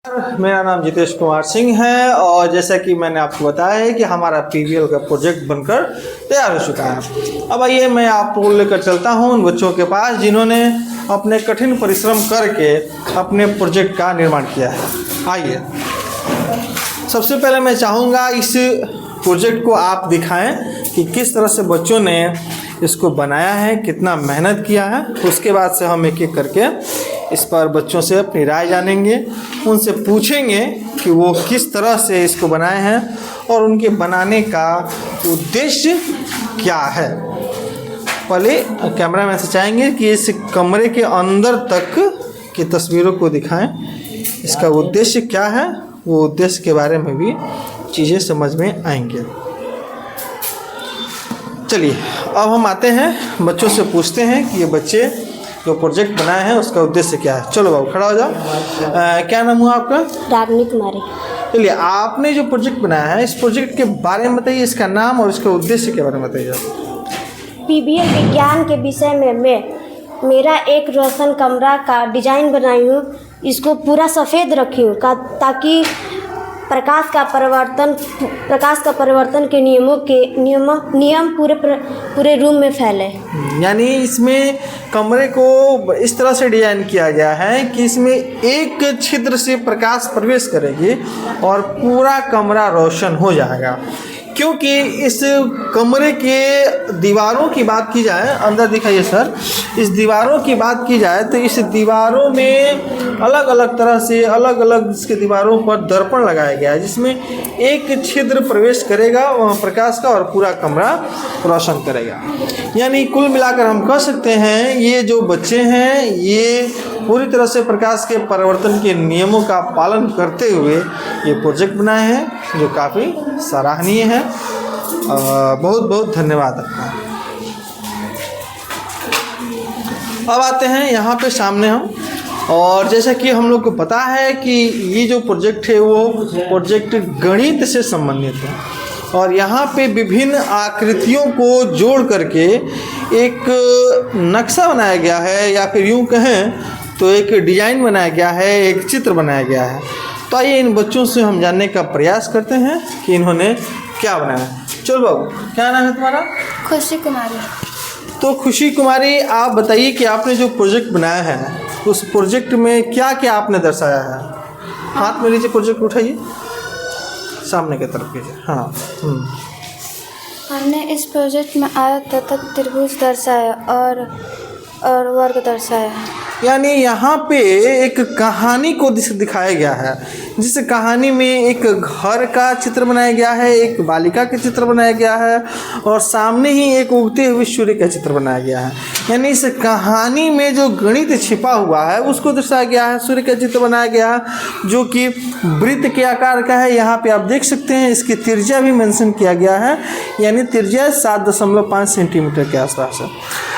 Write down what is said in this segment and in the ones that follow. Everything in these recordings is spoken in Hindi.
मेरा नाम जितेश कुमार सिंह है और जैसा कि मैंने आपको बताया है कि हमारा पीवीएल का प्रोजेक्ट बनकर तैयार हो चुका है। अब आइए मैं आपको लेकर चलता हूं उन बच्चों के पास जिन्होंने अपने कठिन परिश्रम करके अपने प्रोजेक्ट का निर्माण किया है। आइए, सबसे पहले मैं चाहूँगा इस प्रोजेक्ट को आप दिखाएं कि किस तरह से बच्चों ने इसको बनाया है, कितना मेहनत किया है। उसके बाद से हम एक एक करके इस पर बच्चों से अपनी राय जानेंगे, उनसे पूछेंगे कि वो किस तरह से इसको बनाए हैं और उनके बनाने का उद्देश्य क्या है। पहले कैमरामैन से चाहेंगे कि इस कमरे के अंदर तक की तस्वीरों को दिखाएं, इसका उद्देश्य क्या है, वो उद्देश्य के बारे में भी चीज़ें समझ में आएंगे। चलिए अब हम आते हैं बच्चों से पूछते हैं कि ये बच्चे जो प्रोजेक्ट बनाए हैं उसका उद्देश्य क्या है। चलो बाबू खड़ा हो जाओ। क्या नाम हुआ आपका? रागनी कुमारी। चलिए, आपने जो प्रोजेक्ट बनाया है इस प्रोजेक्ट के बारे में बताइए, इसका नाम और इसके उद्देश्य के बारे में बताइए। पीवीएल विज्ञान के विषय में मैं मेरा एक रोशन कमरा का डिजाइन बनाई हूँ। इसको पूरा सफ़ेद रखी हूँ ताकि प्रकाश का परिवर्तन के नियम पूरे रूम में फैले। यानी इसमें कमरे को इस तरह से डिजाइन किया गया है कि इसमें एक छिद्र से प्रकाश प्रवेश करेगी और पूरा कमरा रोशन हो जाएगा। क्योंकि इस कमरे के दीवारों की बात की जाए, अंदर दिखाइए सर, इस दीवारों की बात की जाए तो इस दीवारों में अलग अलग तरह से अलग अलग इसके दीवारों पर दर्पण लगाया गया है जिसमें एक छिद्र प्रवेश करेगा प्रकाश का और पूरा कमरा रोशन करेगा। यानी कुल मिलाकर हम कह सकते हैं ये जो बच्चे हैं ये पूरी तरह से प्रकाश के परिवर्तन के नियमों का पालन करते हुए ये प्रोजेक्ट बनाए हैं जो काफ़ी सराहनीय है। बहुत बहुत धन्यवाद आपका। अब आते हैं यहाँ पे सामने हम, और जैसा कि हम लोग को पता है कि ये जो प्रोजेक्ट है वो प्रोजेक्ट गणित से संबंधित है और यहाँ पे विभिन्न आकृतियों को जोड़ करके एक नक्शा बनाया गया है या फिर यूँ कहें तो एक डिज़ाइन बनाया गया है, एक चित्र बनाया गया है। तो आइए इन बच्चों से हम जानने का प्रयास करते हैं कि इन्होंने क्या बनाया है। चलो बाबू, क्या नाम है तुम्हारा? खुशी कुमारी। तो खुशी कुमारी, आप बताइए कि आपने जो प्रोजेक्ट बनाया है उस प्रोजेक्ट में क्या क्या आपने दर्शाया है। हाथ में लीजिए, प्रोजेक्ट उठाइए, सामने की तरफ कीजिए। हाँ, हमने इस प्रोजेक्ट में आयत तथा त्रिभुज दर्शाया और वर्ग दर्शाया। यानी यहाँ पे एक कहानी को दिखाया गया है, जिस कहानी में एक घर का चित्र बनाया गया है, एक बालिका का चित्र बनाया गया है और सामने ही एक उगते हुए सूर्य का चित्र बनाया गया है। यानी इस कहानी में जो गणित छिपा हुआ है उसको दर्शाया गया है। सूर्य का चित्र बनाया गया है जो कि वृत्त के आकार का है। यहाँ पे आप देख सकते हैं इसकी त्रिज्या भी मेंशन किया गया है, यानी त्रिज्या 7.5 सेंटीमीटर के आसपास है।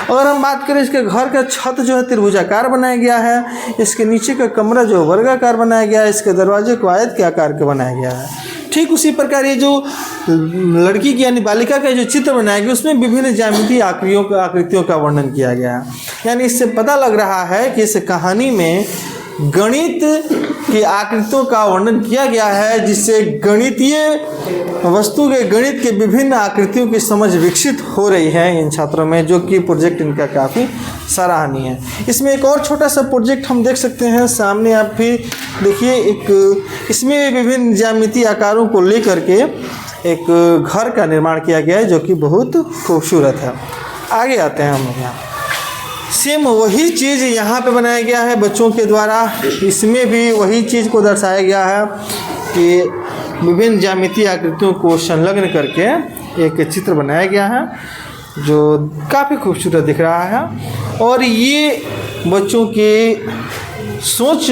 अगर हम बात करें इसके घर का छत जो है त्रिभुजाकार बनाया गया है, इसके नीचे का कमरा जो वर्गाकार बनाया गया है, इसके दरवाजे को आयत के आकार के बनाया गया है। ठीक उसी प्रकार ये जो लड़की की यानी बालिका का जो चित्र बनाया गया उसमें विभिन्न ज्यामितीय आकृतियों का वर्णन किया गया है। यानी इससे पता लग रहा है कि इस कहानी में गणित की आकृतियों का वर्णन किया गया है जिससे गणितीय वस्तु के गणित के विभिन्न आकृतियों की समझ विकसित हो रही है इन छात्रों में, जो कि प्रोजेक्ट इनका काफ़ी सराहनीय है। इसमें एक और छोटा सा प्रोजेक्ट हम देख सकते हैं सामने, आप भी देखिए। एक इसमें विभिन्न ज्यामितीय आकारों को लेकर के एक घर का निर्माण किया गया है जो कि बहुत खूबसूरत है। आगे आते हैं हम लोग यहाँ। सेम वही चीज़ यहाँ पे बनाया गया है बच्चों के द्वारा। इसमें भी वही चीज़ को दर्शाया गया है कि विभिन्न ज्यामितीय आकृतियों को संलग्न करके एक चित्र बनाया गया है जो काफ़ी खूबसूरत दिख रहा है। और ये बच्चों की सोच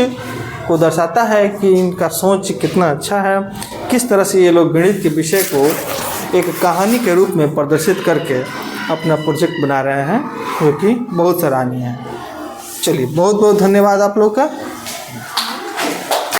को दर्शाता है कि इनका सोच कितना अच्छा है, किस तरह से ये लोग गणित के विषय को एक कहानी के रूप में प्रदर्शित करके अपना प्रोजेक्ट बना रहे हैं जो कि बहुत सराहनीय है। चलिए, बहुत बहुत धन्यवाद आप लोग का।